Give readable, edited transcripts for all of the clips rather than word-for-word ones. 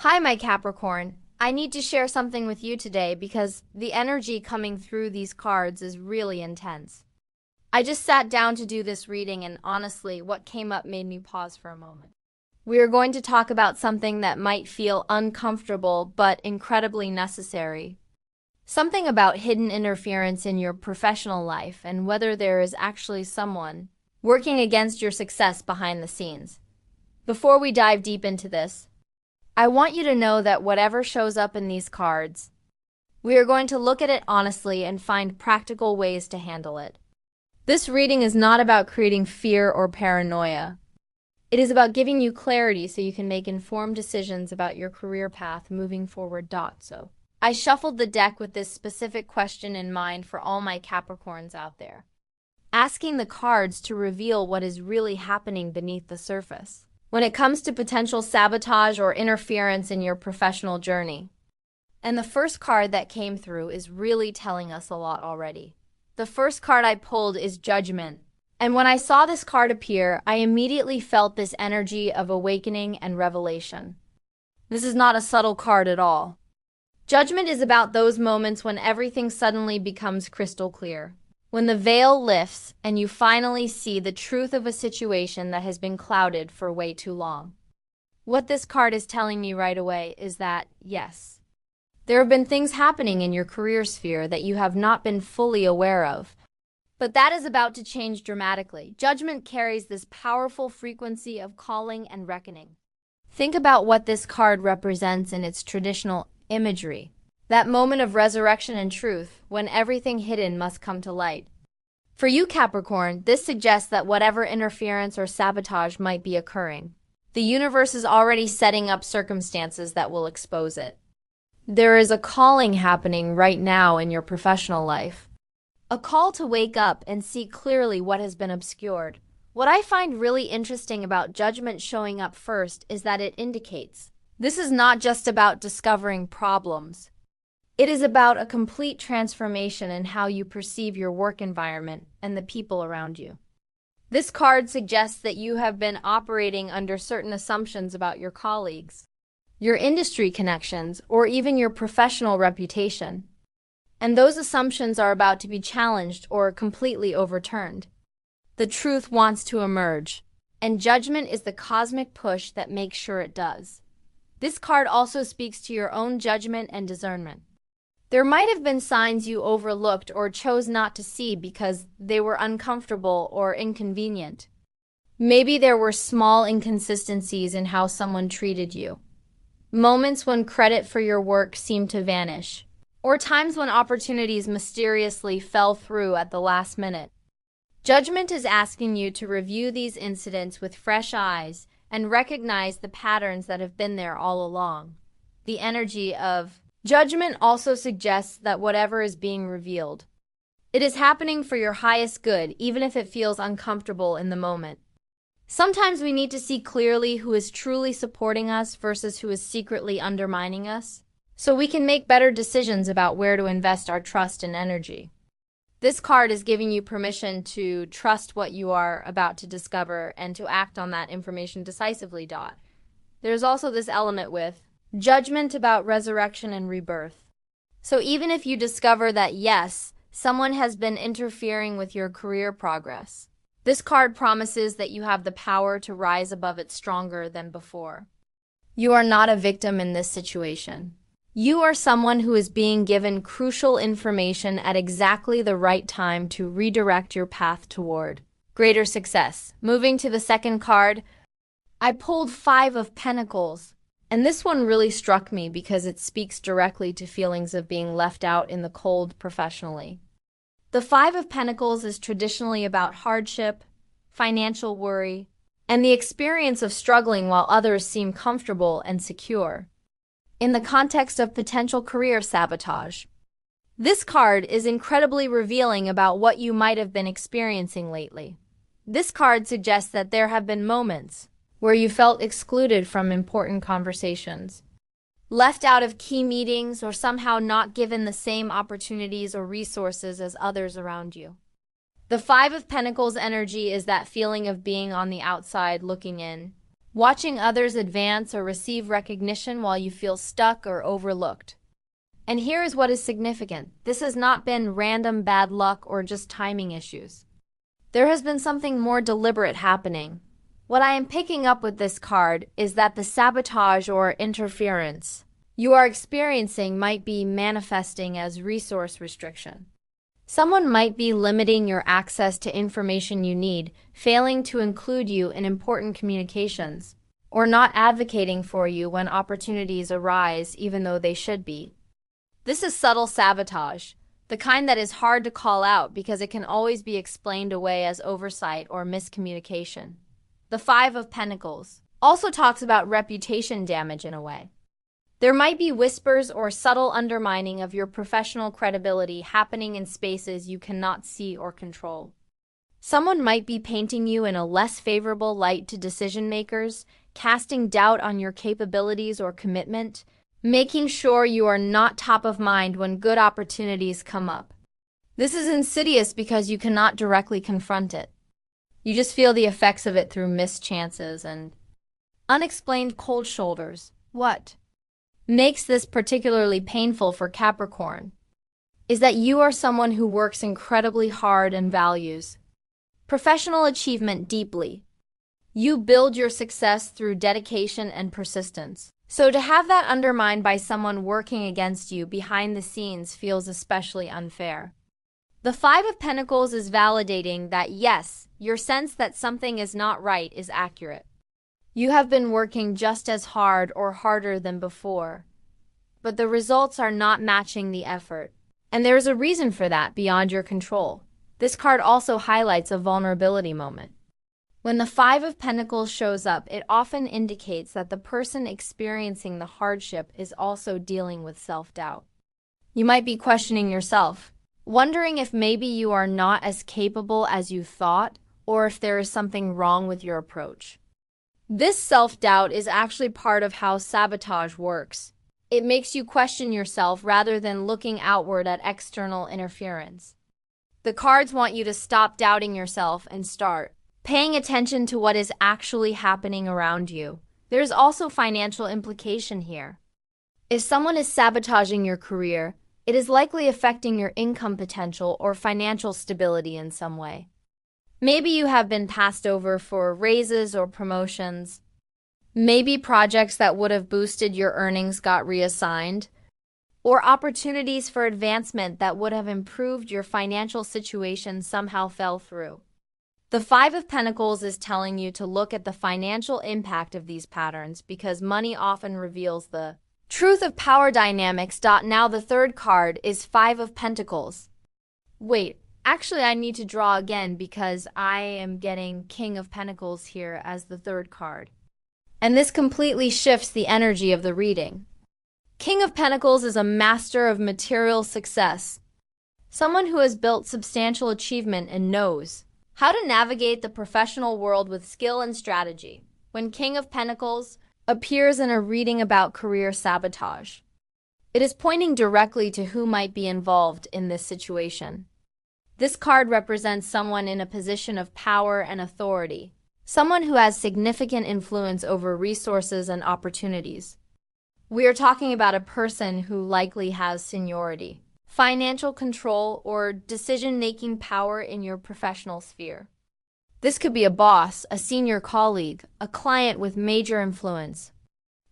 Hi, my Capricorn. I need to share something with you today because the energy coming through these cards is really intense. I just sat down to do this reading, and honestly, what came up made me pause for a moment. We are going to talk about something that might feel uncomfortable but incredibly necessary. Something about hidden interference in your professional life and whether there is actually someone working against your success behind the scenes. Before we dive deep into this, I want you to know that whatever shows up in these cards, we are going to look at it honestly and find practical ways to handle it. This reading is not about creating fear or paranoia. It is about giving you clarity so you can make informed decisions about your career path moving forward. So, I shuffled the deck with this specific question in mind for all my Capricorns out there, asking the cards to reveal what is really happening beneath the surface when it comes to potential sabotage or interference in your professional journey. And the first card that came through is really telling us a lot already. The first card I pulled is Judgment. And when I saw this card appear, I immediately felt this energy of awakening and revelation. This is not a subtle card at all. Judgment is about those moments when everything suddenly becomes crystal clear. When the veil lifts and you finally see the truth of a situation that has been clouded for way too long. What this card is telling me right away is that, yes, there have been things happening in your career sphere that you have not been fully aware of. But that is about to change dramatically. Judgment carries this powerful frequency of calling and reckoning. Think about what this card represents in its traditional imagery. That moment of resurrection and truth, when everything hidden must come to light. For you, Capricorn, this suggests that whatever interference or sabotage might be occurring, the universe is already setting up circumstances that will expose it. There is a calling happening right now in your professional life. A call to wake up and see clearly what has been obscured. What I find really interesting about Judgment showing up first is that it indicates this is not just about discovering problems. It is about a complete transformation in how you perceive your work environment and the people around you. This card suggests that you have been operating under certain assumptions about your colleagues, your industry connections, or even your professional reputation. And those assumptions are about to be challenged or completely overturned. The truth wants to emerge, and Judgment is the cosmic push that makes sure it does. This card also speaks to your own judgment and discernment. There might have been signs you overlooked or chose not to see because they were uncomfortable or inconvenient. Maybe there were small inconsistencies in how someone treated you, moments when credit for your work seemed to vanish, or times when opportunities mysteriously fell through at the last minute. Judgment is asking you to review these incidents with fresh eyes and recognize the patterns that have been there all along. The energy of Judgment also suggests that whatever is being revealed, it is happening for your highest good, even if it feels uncomfortable in the moment. Sometimes we need to see clearly who is truly supporting us versus who is secretly undermining us, so we can make better decisions about where to invest our trust and energy. This card is giving you permission to trust what you are about to discover and to act on that information decisively. There's also this element with Judgment about resurrection and rebirth. So even if you discover that, yes, someone has been interfering with your career progress, this card promises that you have the power to rise above it stronger than before. You are not a victim in this situation. You are someone who is being given crucial information at exactly the right time to redirect your path toward greater success. Moving to the second card, I pulled Five of Pentacles. And this one really struck me because it speaks directly to feelings of being left out in the cold professionally. The Five of Pentacles is traditionally about hardship, financial worry, and the experience of struggling while others seem comfortable and secure. In the context of potential career sabotage, this card is incredibly revealing about what you might have been experiencing lately. This card suggests that there have been moments where you felt excluded from important conversations, left out of key meetings, or somehow not given the same opportunities or resources as others around you. The Five of Pentacles energy is that feeling of being on the outside looking in, watching others advance or receive recognition while you feel stuck or overlooked. And here is what is significant. This has not been random bad luck or just timing issues. There has been something more deliberate happening. What I am picking up with this card is that the sabotage or interference you are experiencing might be manifesting as resource restriction. Someone might be limiting your access to information you need, failing to include you in important communications, or not advocating for you when opportunities arise even though they should be. This is subtle sabotage, the kind that is hard to call out because it can always be explained away as oversight or miscommunication. The Five of Pentacles also talks about reputation damage in a way. There might be whispers or subtle undermining of your professional credibility happening in spaces you cannot see or control. Someone might be painting you in a less favorable light to decision makers, casting doubt on your capabilities or commitment, making sure you are not top of mind when good opportunities come up. This is insidious because you cannot directly confront it. You just feel the effects of it through missed chances and unexplained cold shoulders. What makes this particularly painful for Capricorn is that you are someone who works incredibly hard and values professional achievement deeply. You build your success through dedication and persistence. So to have that undermined by someone working against you behind the scenes feels especially unfair. The Five of Pentacles is validating that yes, your sense that something is not right is accurate. You have been working just as hard or harder than before, but the results are not matching the effort. And there is a reason for that beyond your control. This card also highlights a vulnerability moment. When the Five of Pentacles shows up, it often indicates that the person experiencing the hardship is also dealing with self-doubt. You might be questioning yourself, wondering if maybe you are not as capable as you thought, or if there is something wrong with your approach. This self-doubt is actually part of how sabotage works. It makes you question yourself rather than looking outward at external interference. The cards want you to stop doubting yourself and start paying attention to what is actually happening around you. There's also financial implication here. If someone is sabotaging your career, it is likely affecting your income potential or financial stability in some way. Maybe you have been passed over for raises or promotions. Maybe projects that would have boosted your earnings got reassigned, or opportunities for advancement that would have improved your financial situation somehow fell through. The Five of Pentacles is telling you to look at the financial impact of these patterns because money often reveals the truth of power dynamics. Now the third card is Five of Pentacles. Wait, actually I need to draw again because I am getting King of Pentacles here as the third card. And this completely shifts the energy of the reading. King of Pentacles is a master of material success, someone who has built substantial achievement and knows how to navigate the professional world with skill and strategy. When King of Pentacles appears in a reading about career sabotage, it is pointing directly to who might be involved in this situation. This card represents someone in a position of power and authority, someone who has significant influence over resources and opportunities. We are talking about a person who likely has seniority, financial control, or decision-making power in your professional sphere. This could be a boss, a senior colleague, a client with major influence,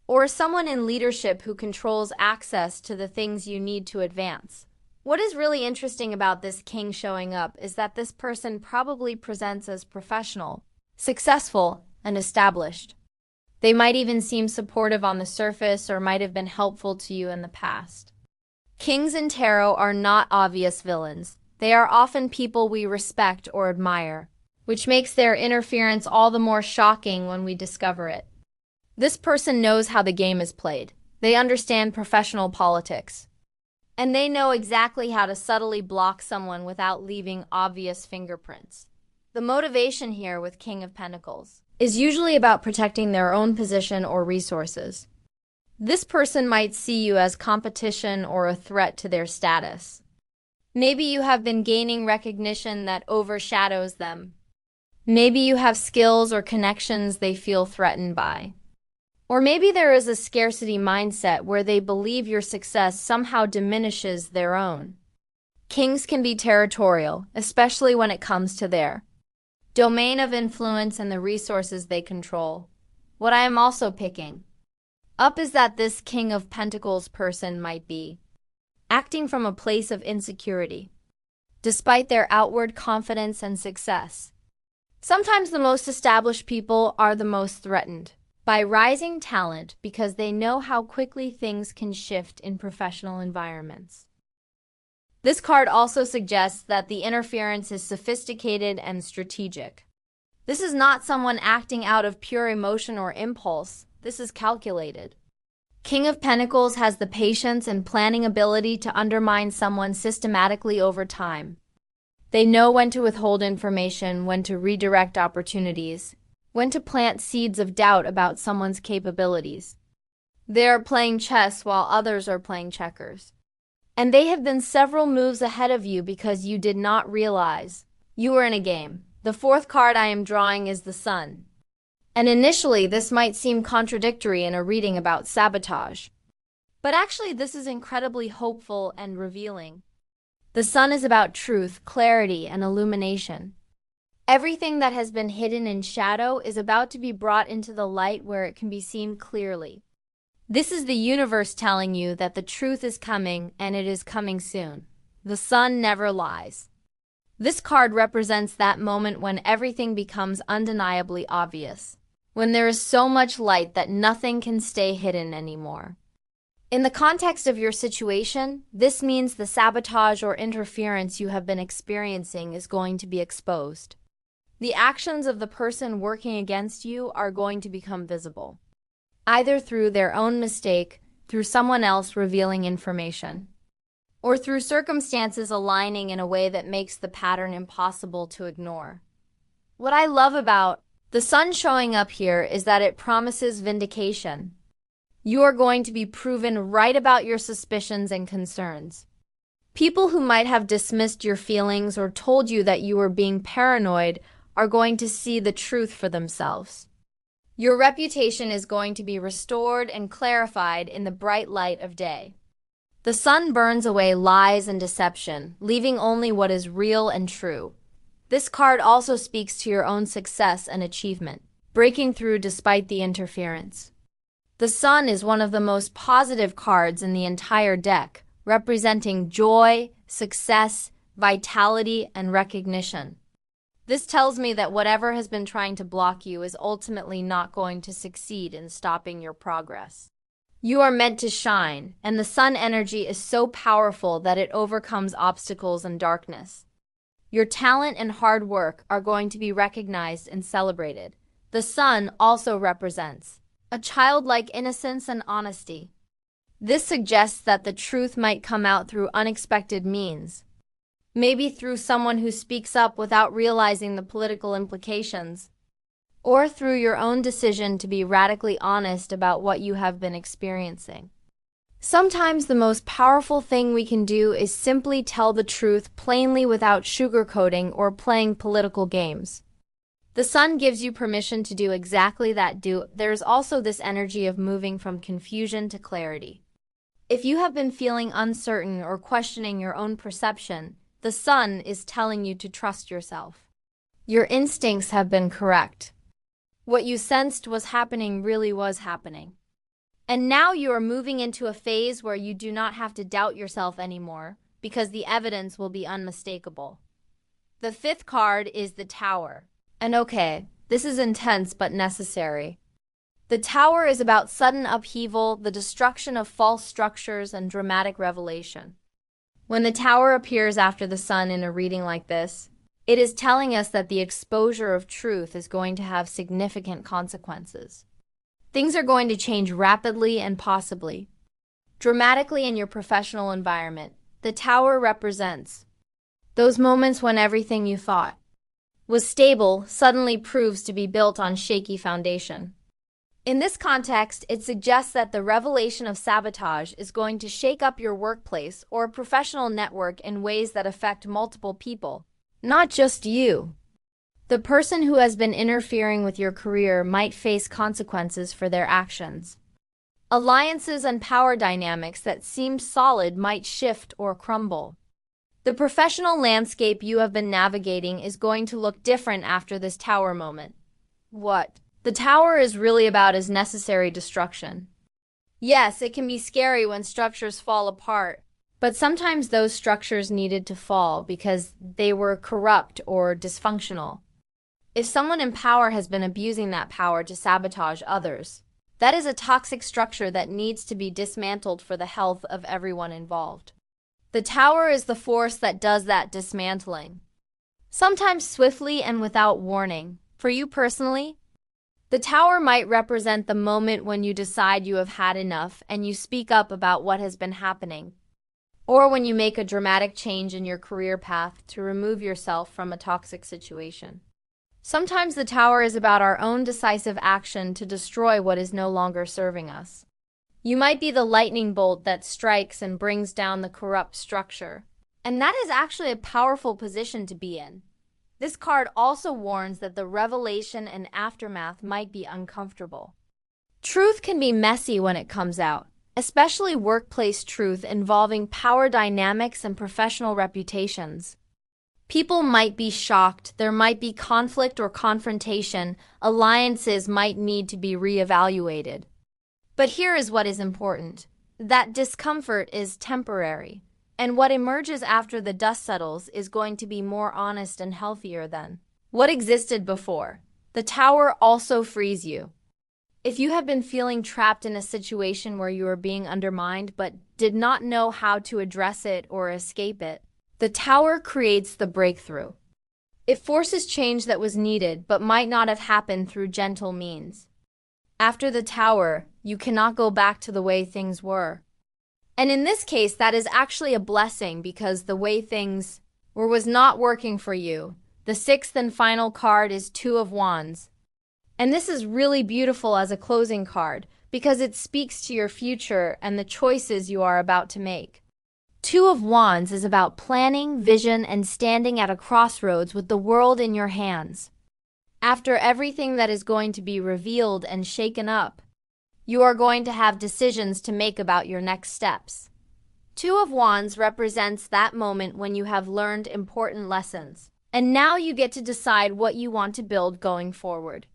or someone in leadership who controls access to the things you need to advance. What is really interesting about this king showing up is that this person probably presents as professional, successful, and established. They might even seem supportive on the surface or might have been helpful to you in the past. Kings in tarot are not obvious villains. They are often people we respect or admire, which makes their interference all the more shocking when we discover it. This person knows how the game is played. They understand professional politics, and they know exactly how to subtly block someone without leaving obvious fingerprints. The motivation here with King of Pentacles is usually about protecting their own position or resources. This person might see you as competition or a threat to their status. Maybe you have been gaining recognition that overshadows them. Maybe you have skills or connections they feel threatened by. Or maybe there is a scarcity mindset where they believe your success somehow diminishes their own. Kings can be territorial, especially when it comes to their domain of influence and the resources they control. What I am also picking up is that this King of Pentacles person might be acting from a place of insecurity, despite their outward confidence and success. Sometimes the most established people are the most threatened by rising talent because they know how quickly things can shift in professional environments. This card also suggests that the interference is sophisticated and strategic. This is not someone acting out of pure emotion or impulse. This is calculated. King of Pentacles has the patience and planning ability to undermine someone systematically over time. They know when to withhold information, when to redirect opportunities, when to plant seeds of doubt about someone's capabilities. They are playing chess while others are playing checkers. And they have been several moves ahead of you because you did not realize you were in a game. The fourth card I am drawing is the Sun. And initially, this might seem contradictory in a reading about sabotage. But actually, this is incredibly hopeful and revealing. The Sun is about truth, clarity, and illumination. Everything that has been hidden in shadow is about to be brought into the light where it can be seen clearly. This is the universe telling you that the truth is coming and it is coming soon. The Sun never lies. This card represents that moment when everything becomes undeniably obvious, when there is so much light that nothing can stay hidden anymore. In the context of your situation, this means the sabotage or interference you have been experiencing is going to be exposed. The actions of the person working against you are going to become visible, either through their own mistake, through someone else revealing information, or through circumstances aligning in a way that makes the pattern impossible to ignore. What I love about the Sun showing up here is that it promises vindication. You are going to be proven right about your suspicions and concerns. People who might have dismissed your feelings or told you that you were being paranoid are going to see the truth for themselves. Your reputation is going to be restored and clarified in the bright light of day. The Sun burns away lies and deception, leaving only what is real and true. This card also speaks to your own success and achievement, breaking through despite the interference. The Sun is one of the most positive cards in the entire deck, representing joy, success, vitality, and recognition. This tells me that whatever has been trying to block you is ultimately not going to succeed in stopping your progress. You are meant to shine, and the Sun energy is so powerful that it overcomes obstacles and darkness. Your talent and hard work are going to be recognized and celebrated. The Sun also represents a childlike innocence and honesty. This suggests that the truth might come out through unexpected means. Maybe through someone who speaks up without realizing the political implications, or through your own decision to be radically honest about what you have been experiencing. Sometimes the most powerful thing we can do is simply tell the truth plainly without sugarcoating or playing political games. The Sun gives you permission to do exactly that. There's also this energy of moving from confusion to clarity. If you have been feeling uncertain or questioning your own perception, the Sun is telling you to trust yourself. Your instincts have been correct. What you sensed was happening really was happening. And now you are moving into a phase where you do not have to doubt yourself anymore because the evidence will be unmistakable. The fifth card is the Tower. And okay, this is intense but necessary. The Tower is about sudden upheaval, the destruction of false structures, and dramatic revelation. When the Tower appears after the Sun in a reading like this, it is telling us that the exposure of truth is going to have significant consequences. Things are going to change rapidly and possibly dramatically in your professional environment. The Tower represents those moments when everything you thought was stable suddenly proves to be built on shaky foundation. In this context, it suggests that the revelation of sabotage is going to shake up your workplace or professional network in ways that affect multiple people, not just you. The person who has been interfering with your career might face consequences for their actions. Alliances and power dynamics that seemed solid might shift or crumble. The professional landscape you have been navigating is going to look different after this tower moment. What the tower is really about is necessary destruction. Yes, it can be scary when structures fall apart, but sometimes those structures needed to fall because they were corrupt or dysfunctional. If someone in power has been abusing that power to sabotage others, that is a toxic structure that needs to be dismantled for the health of everyone involved. The tower is the force that does that dismantling, sometimes swiftly and without warning. For you personally, the tower might represent the moment when you decide you have had enough and you speak up about what has been happening, or when you make a dramatic change in your career path to remove yourself from a toxic situation. Sometimes the tower is about our own decisive action to destroy what is no longer serving us. You might be the lightning bolt that strikes and brings down the corrupt structure, and that is actually a powerful position to be in. This card also warns that the revelation and aftermath might be uncomfortable. Truth can be messy when it comes out, especially workplace truth involving power dynamics and professional reputations. People might be shocked, there might be conflict or confrontation, alliances might need to be reevaluated. But here is what is important. That discomfort is temporary, and what emerges after the dust settles is going to be more honest and healthier than what existed before. The tower also frees you. If you have been feeling trapped in a situation where you are being undermined but did not know how to address it or escape it, the tower creates the breakthrough. It forces change that was needed but might not have happened through gentle means. After the tower, you cannot go back to the way things were. And in this case, that is actually a blessing because the way things were was not working for you. The sixth and final card is Two of Wands. And this is really beautiful as a closing card because it speaks to your future and the choices you are about to make. Two of Wands is about planning, vision, and standing at a crossroads with the world in your hands. After everything that is going to be revealed and shaken up, you are going to have decisions to make about your next steps. Two of Wands represents that moment when you have learned important lessons, and now you get to decide what you want to build going forward.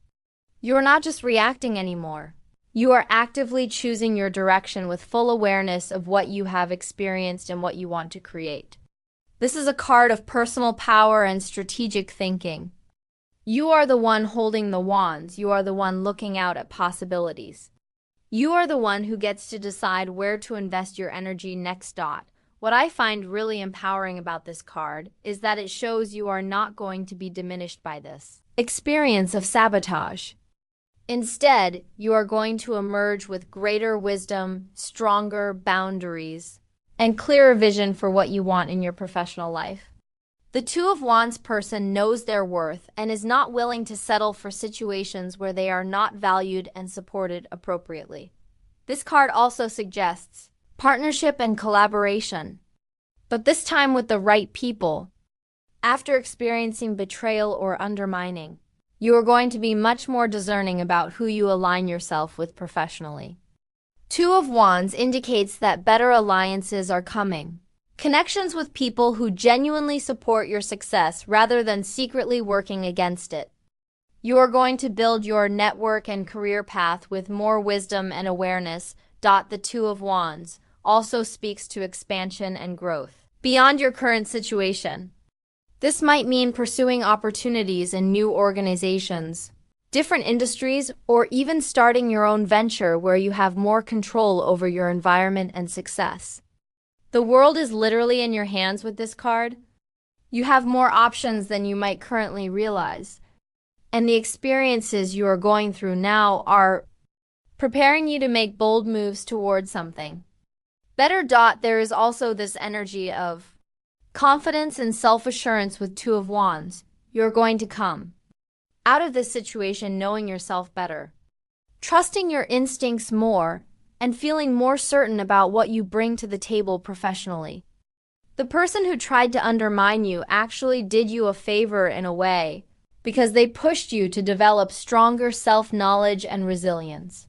You are not just reacting anymore. You are actively choosing your direction with full awareness of what you have experienced and what you want to create. This is a card of personal power and strategic thinking. You are the one holding the wands. You are the one looking out at possibilities. You are the one who gets to decide where to invest your energy next. What I find really empowering about this card is that it shows you are not going to be diminished by this experience of sabotage. Instead, you are going to emerge with greater wisdom, stronger boundaries, and clearer vision for what you want in your professional life. The Two of Wands person knows their worth and is not willing to settle for situations where they are not valued and supported appropriately. This card also suggests partnership and collaboration, but this time with the right people. After experiencing betrayal or undermining, you are going to be much more discerning about who you align yourself with professionally. Two of Wands indicates that better alliances are coming. Connections with people who genuinely support your success rather than secretly working against it. You are going to build your network and career path with more wisdom and awareness. The Two of Wands also speaks to expansion and growth beyond your current situation. This might mean pursuing opportunities in new organizations, different industries, or even starting your own venture where you have more control over your environment and success. The world is literally in your hands with this card. You have more options than you might currently realize, and the experiences you are going through now are preparing you to make bold moves towards something better. There is also this energy of confidence and self-assurance with Two of Wands. You're going to come out of this situation knowing yourself better, trusting your instincts more, and feeling more certain about what you bring to the table professionally. The person who tried to undermine you actually did you a favor in a way, because they pushed you to develop stronger self-knowledge and resilience.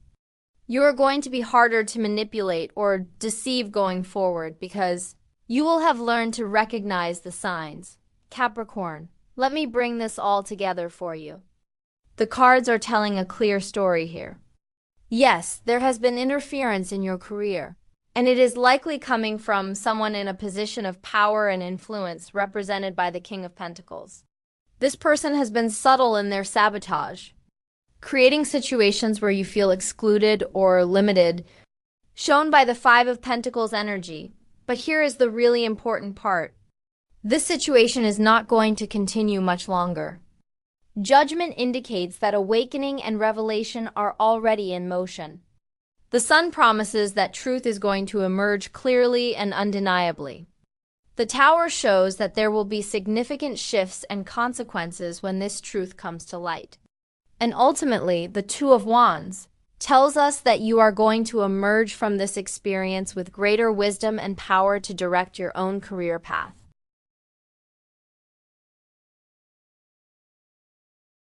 You are going to be harder to manipulate or deceive going forward because you will have learned to recognize the signs. Capricorn, let me bring this all together for you. The cards are telling a clear story here. Yes, there has been interference in your career, and it is likely coming from someone in a position of power and influence represented by the King of Pentacles. This person has been subtle in their sabotage, creating situations where you feel excluded or limited, shown by the Five of Pentacles energy. But here is the really important part. This situation is not going to continue much longer. Judgment indicates that awakening and revelation are already in motion. The sun promises that truth is going to emerge clearly and undeniably. The Tower shows that there will be significant shifts and consequences when this truth comes to light. And ultimately, the Two of Wands tells us that you are going to emerge from this experience with greater wisdom and power to direct your own career path.